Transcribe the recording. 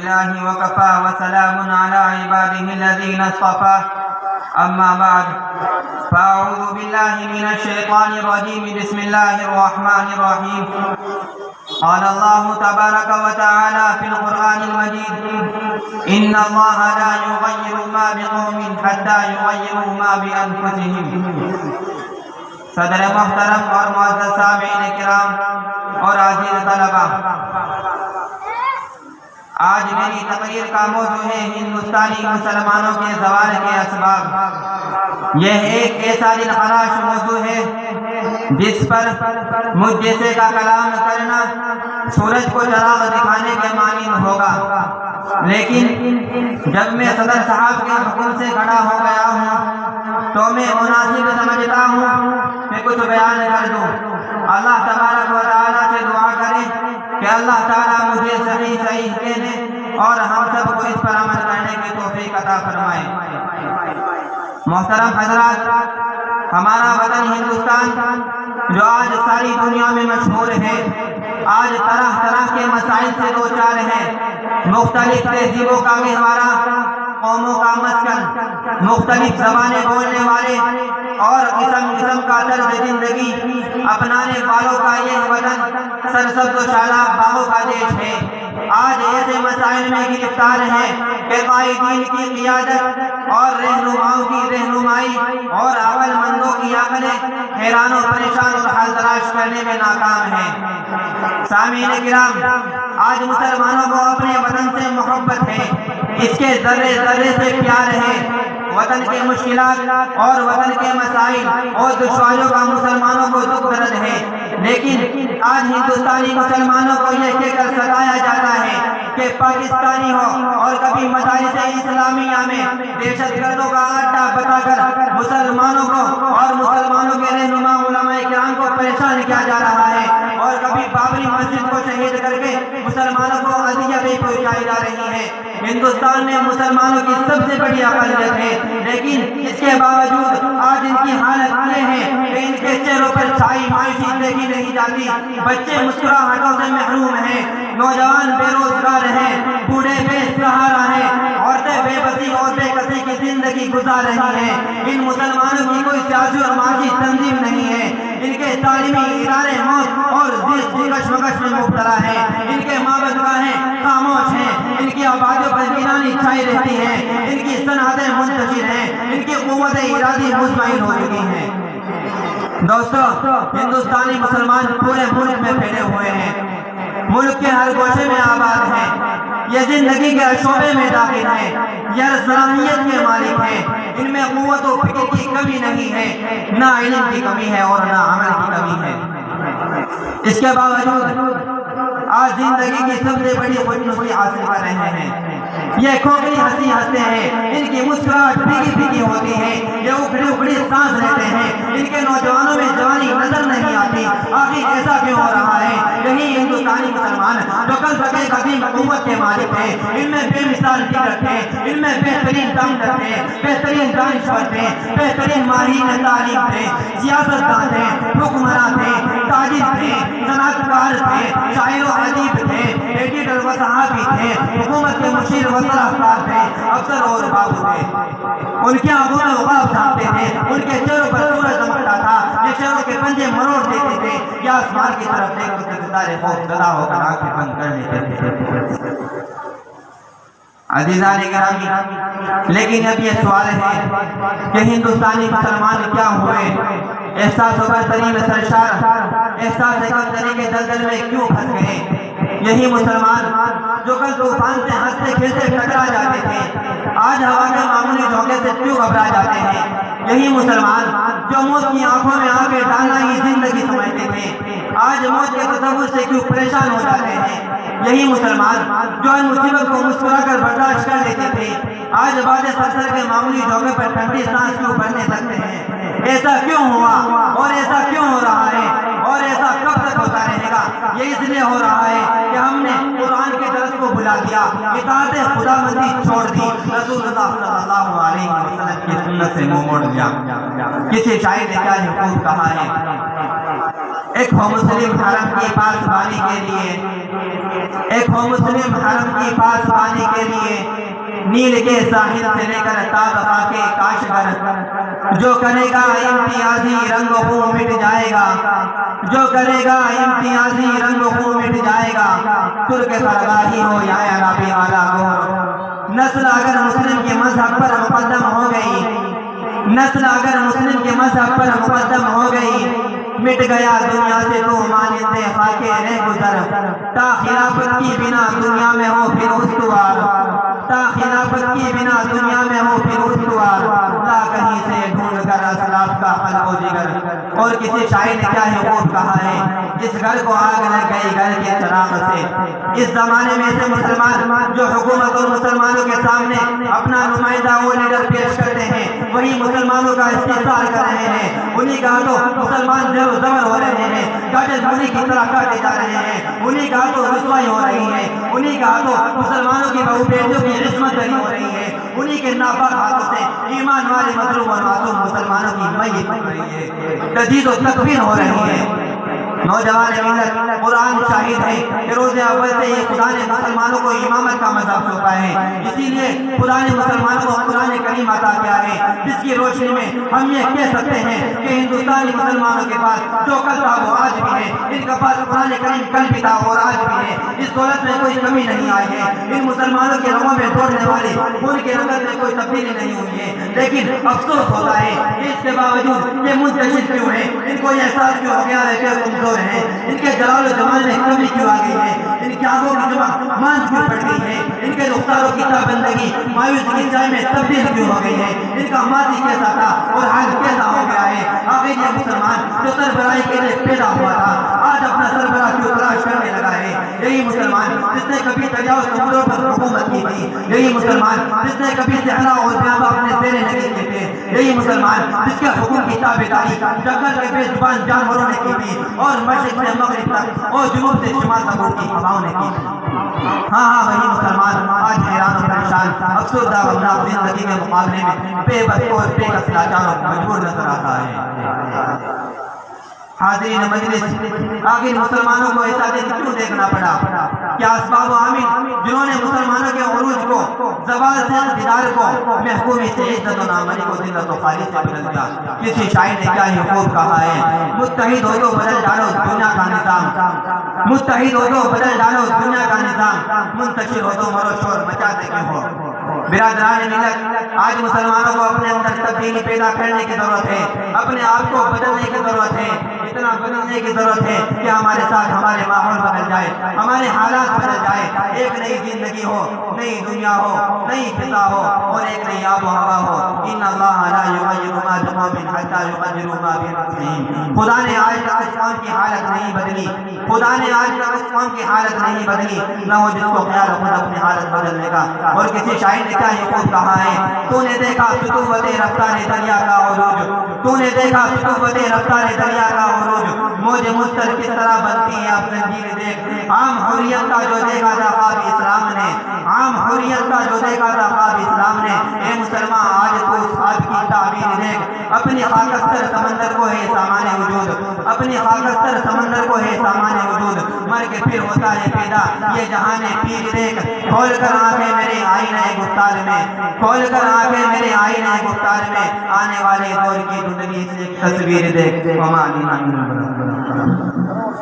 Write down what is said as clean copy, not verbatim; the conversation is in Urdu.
لله وكفى وسلام على عباده الذين اصطفى أما بعد فأعوذ بالله من الشيطان الرجيم بسم الله الرحمن الرحيم قال الله تبارك وتعالى في القرآن المجيد إن الله لا يغير ما بقوم حتى يغيروا ما بأنفسهم صدر محترم اور معزز سامعین کرام اور عزیز طلبہ، آج میری تقریر کا موضوع ہے ہندوستانی مسلمانوں کے زوال کے اسباب۔ یہ ایک ایسا دل خراش موضوع ہے جس پر مجھ جیسے کا کلام کرنا سورج کو چراغ دکھانے کے مانند ہوگا، لیکن جب میں صدر صاحب کے حکم سے کھڑا ہو گیا ہوں تو میں مناسب سمجھتا ہوں کہ کچھ بیان کر دوں۔ اللہ تبارک و تعالیٰ سے دعا کریں کہ اللہ تعالیٰ مجھے صحیح کہنے اور ہم سب کو اس پر عمل کرنے کی توفیق عطا فرمائے۔ محترم حضرات، ہمارا وطن ہندوستان جو آج ساری دنیا میں مشہور ہے، آج طرح طرح کے مسائل سے دوچار ہے۔ مختلف تہذیبوں کا گہوارہ، قوموں کا مسکن، مختلف زبانیں بولنے والے اور قسم قسم کا طرز زندگی اپنانے والوں کا یہ وطن سرسبز و شاداب باغوں کا دیش ہے۔ آج ایسے مسائل میں گرفتار ہیں کہ قائدین کی قیادت اور رہنماؤں کی رہنمائی اور عقل مندوں کی عقلیں حیران و پریشان اور حل تلاش کرنے میں ناکام ہیں۔ سامعین کرام، آج مسلمانوں کو اپنے وطن سے محبت ہے، اس کے ذرے ذرے سے پیار ہے۔ وطن کے مشکلات اور وطن کے مسائل اور دشواریوں کا مسلمانوں کو دکھ درد ہے، لیکن آج ہندوستانی مسلمانوں کو یہ کہہ کر ستایا جاتا ہے کہ پاکستانی ہو اور کبھی مدارس اسلامیہ میں دہشت گردوں کا اڈا بتا کر مسلمانوں کو اور مسلمانوں کے رہنما علماء کرام کو پریشان کیا جا رہا ہے، اور کبھی بابری مسجد کو شہید کر کے مسلمانوں کو اذیت بھی پہنچائی جا رہی ہے۔ ہندوستان میں مسلمانوں کی سب سے بڑی اقلیت ہے، لیکن اس کے باوجود آج ان کی حالت یہ ہے کہ ان کے چہروں پر چھائی معاشی دیکھی نہیں جاتی۔ بچے مسکراہٹوں سے محروم ہیں، نوجوان بے روزگار ہیں، بوڑھے بے سہارا ہیں، عورتیں بے بسی اور بے کسی کی زندگی گزار رہی ہیں۔ ان مسلمانوں کی کوئی سیاسی اور معاشی تنظیم نہیں ہے، ان کے تعلیمی ادارے موت اور زیست کی کشمکش میں مبتلا ہیں، ان کے مابعدگاہیں خاموش ہیں، ان کی آبادیوں پر ویرانی چھائی رہتی ہے، ان کی صنعتیں منتشر ہیں، ان کی قوت ارادی مطمئن ہو چکی ہیں۔ دوستو، ہندوستانی مسلمان پورے ملک میں پھیلے ہوئے ہیں، ملک کے ہر گوشے میں آباد ہیں، یہ زندگی کے شعبے میں داخل ہیں، یہ صلاحیت کے مالک ہیں، ان میں قوت و فکر کی کمی نہیں ہے، نہ علم کی کمی ہے اور نہ عمل کی کمی ہے۔ اس کے باوجود آج زندگی کی سب سے بڑی خوشنصیبی حاصل کر رہے ہیں۔ یہ کھوکھلی ہنسی ہنستے ہیں، ان کی مسکراہٹ پھیکی پھیکی ہوتی ہے، یہ اکھڑی اکھڑی سانس لیتے ہیں، ان کے نوجوانوں میں جوانی نظر نہیں آتی۔ آخر ایسا کیوں ہو رہا ہے؟ یہی ہندوستانی مسلمان جو کل تک ایک عظیم قوت کے مالک تھے، ان میں بے مثال فکر تھے، ان میں بہترین ڈاکٹر تھے، بہترین دانشور تھے، بہترین ماہرین تعلیم تھے، سیاستداں تھے، حکمراں تھے، تاجر تھے، صنعت کار تھے، شاعر و ادیب تھے، ایڈیٹر و صحافی تھے، حکومت کے مشیر و صلاحکار تھے، افسر اور بابو تھے۔ ان کی آنکھوں میں عقاب جھانکتے تھے، ان کے چہروں پر سورج چمکتا تھا، یہ شہروں کے پنجے مروڑ دیتے تھے، یا آسمان کی طرف دیکھ کر ستارے خوف زدہ ہو کر آنکھیں بند کر لیتے تھے۔ عزیزان گرامی، لیکن اب یہ سوال ہے کہ ہندوستانی مسلمان کیا ہوئے؟ احساس و برتری میں سرشار، احساس کمتری کے دلدل میں کیوں پھنس گئے؟ یہی مسلمان جو کل طوفان سے ہنستے کھیلتے ٹکرا جاتے تھے، آج ہوا کے معمولی جھونکے سے کیوں گھبرا جاتے ہیں؟ یہی مسلمان جو موت کی آنکھوں میں آنکھیں ڈالنا ہی زندگی سمجھتے تھے، آج موت کے تصور سے کیوں پریشان ہو جاتے ہیں؟ یہی مسلمان جو ان مصیبت کو مسکرا کر برداشت کر لیتے تھے، آج بعد سرسر کے معمولی جھونکے پر ٹھنڈی سانس کیوں بھرنے لگتے ہیں؟ ایسا کیوں ہوا اور ایسا کیوں ہو رہا ہے اور ایسا کب تک ہوتا رہے گا؟ یہ اس لیے ہو رہا ہے کہ ہم نے قرآن کے درس کو بھلا دیا، اطاعت خدا بندی چھوڑ دی، رسول اللہ صلی اللہ علیہ وسلم کی سنت سے منہ موڑ دیا۔ کسی شاعر نے کیا خوب کہا ہے، ایک مسلم حرم کی پاسبانی کے لیے ایک ہو مسلم حرم کی پاسبانی کے لیے نیل کے ساحل سے لے کر تابقہ کے کاشغر، جو کرے گا امتیازی رنگ و خون مٹ جائے گا، جو کرے گا امتیازی رنگ و خون مٹ جائے گا، ترک فرغاہی ہو یا عربی اعلیٰ گور۔ نسل اگر مسلم کے مذہب پر مقدم ہو گئی، نسل اگر مسلم کے مذہب پر مقدم ہو گئی، مٹ گیا دنیا سے تو مانند خاک رہ گزر، تا خلافت کی بنا دنیا میں ہو پھر استوار، تا خلافت کی بنا دنیا میں ہو پھر استوار، لا کہیں سے ڈھونڈ کر اسلاف کا قلب و جگر۔ اور کسی شاعر نے کیا ہے خوب کہا ہے، جس گھر کو آگ لگ گئی گھر کے چراغ سے۔ اس زمانے میں سے مسلمان جو حکومت اور مسلمانوں کے سامنے اپنا نمائندہ و لیڈر پیش کرتے ہیں، وہی مسلمانوں کا استحصال کر رہے ہیں، انہی کا تو مسلمان زیر و زبر ہو رہے ہیں، کاٹے دھولی کی طرح کاٹے جا رہے ہیں، انہی کا تو رسوائی ہو رہی ہے، انہی کا تو مسلمانوں کی بہو بیٹیوں کی عصمت دری ہو رہی ہے، انہی کے ناپاک ہاتھوں سے ایمان والے مظلوم اور معصوم مسلمانوں کی میت بن رہی ہے، تجدید و تکفیر ہو رہی ہے۔ نوجوان ملت قرآن شاہد ہے کہ روز اول سے ہی خدا نے مسلمانوں کو امامت کا مذہب سونپا ہے، اسی لیے خدا نے مسلمانوں کو قرآن کریم عطا کیا ہے، جس کی روشنی میں ہم یہ کہہ سکتے ہیں کہ ہندوستانی مسلمانوں کے پاس جو کل تھا وہ آج بھی ہے، ان کے پاس قرآن کریم کل بھی تھا اور آج بھی ہے، اس دولت میں کوئی کمی نہیں آئی ہے، ان مسلمانوں کے رگوں میں دوڑنے والے خون کے رگت میں کوئی تبدیلی نہیں ہوئی ہے، لیکن افسوس ہوتا ہے کہ اس کے باوجود یہ منتشر کیوں ہے، ان کو یہ احساس کیوں ہو گیا ہے کہ کمزور ہیں، ان کے جلال و جمال میں کمی کیوں آ گئی ہے، ان کی آنکھوں کی چمک ماند کیوں پڑ گئی ہے، ان کے رخساروں کی تابندگی مایوسی کی سائے میں تبدیل کیوں ہو گئی ہے، ان کا ماضی کیسا تھا اور حال کیسا ہو گیا ہے۔ آخر یہ مسلمان جو سربراہی کے لیے پیدا ہوا تھا آج اپنا سربراہ کیوں تلاش کرنے لگا ہے، یہی مسلمان جس نے کبھی دریاؤ سمندروں پر حکومت کی تھی، یہی مسلمان جس نے کبھی صحرا اور بیاباں اپنے زیر نگین کیے تھے، یہی مسلمان جس کے حکم کی تابعداری جنگل کے بے زبان جانوروں نے کی تھی اور مشرق سے مغرب تک اور جنوب سے شمال تک کی ہواؤں نے کی تھی۔ ہاں وہی مسلمان آج حیران و پریشان افسردہ و غمناک زندگی کے مقابلے میں بے بس اور بے کس لاچار و مجبور نظر آتا ہے۔ حاضرین مجلس، آخر مسلمانوں کو ایسا دن کیوں دیکھنا پڑا؟ کیا اسباب و عامل جنہوں نے مسلمانوں کے عروج کو، زوال سے اقتدار کو، محکومی سے عزت و نامری کو ذلت و خاری سے بدل دیا؟ کسی شاعر نے کیا ہی خوب کہا ہے، متحد ہو تو بدل ڈالو دنیا کا نظام، متحد ہو تو بدل ڈالو دنیا کا نظام، منتشر ہو تو مرو شور مچاتے کیوں ہو؟ برادران ملت، آج مسلمانوں کو اپنے اندر تبدیلی پیدا کرنے کی ضرورت ہے، اپنے آپ کو بدلنے کی ضرورت ہے، اتنا بدلنے کی ضرورت ہے کہ ہمارے ساتھ ہمارے ماحول بدل جائے، ہمارے حالات بدل جائے، ایک نئی زندگی ہو، نئی دنیا ہو، نئی فضا ہو اور ایک نئی آب و ہوا ہو۔ ان اللہ لا یغیر ما بقوم حتی یغیروا ما بانفسہم۔ خدا نے آج تک اس قوم کی حالت نہیں بدلی، خدا نے آج تک اس قوم کی حالت نہیں بدلی، نہ ہو جس کو خیال خود اپنی حالت بدلنے کا۔ اور کسی شاعر نے کیا یہ خوب کہا ہے، تو نے دیکھا فتوت رفتار دریا کا عروج، تو نے دیکھا فتوت رفتار دریا کا عروج، موج مستر کس طرح بنتی ہے اب زنجیر دیکھ، عام حریت کا جو دیکھا تھا خواب اسلام نے، عام حریت کا جو دیکھا تھا خواب اسلام نے، اے مسلمان آج تو اس خواب کی تعبیر دیکھ، اپنی خاکستر سمندر کو ہے سامان وجود، اپنی خاکستر سمندر کو ہے سامان وجود، مر کے پھر ہوتا ہے پیدا یہ جہان پیر دیکھ، کھول کر آنکھیں میرے آئینہ گفتار میں، کھول کر آنکھیں میرے آئینہ گفتار میں، آنے والے دور کی زندگی سے ایک تصویر دیکھ، وما علینا من البلاغ۔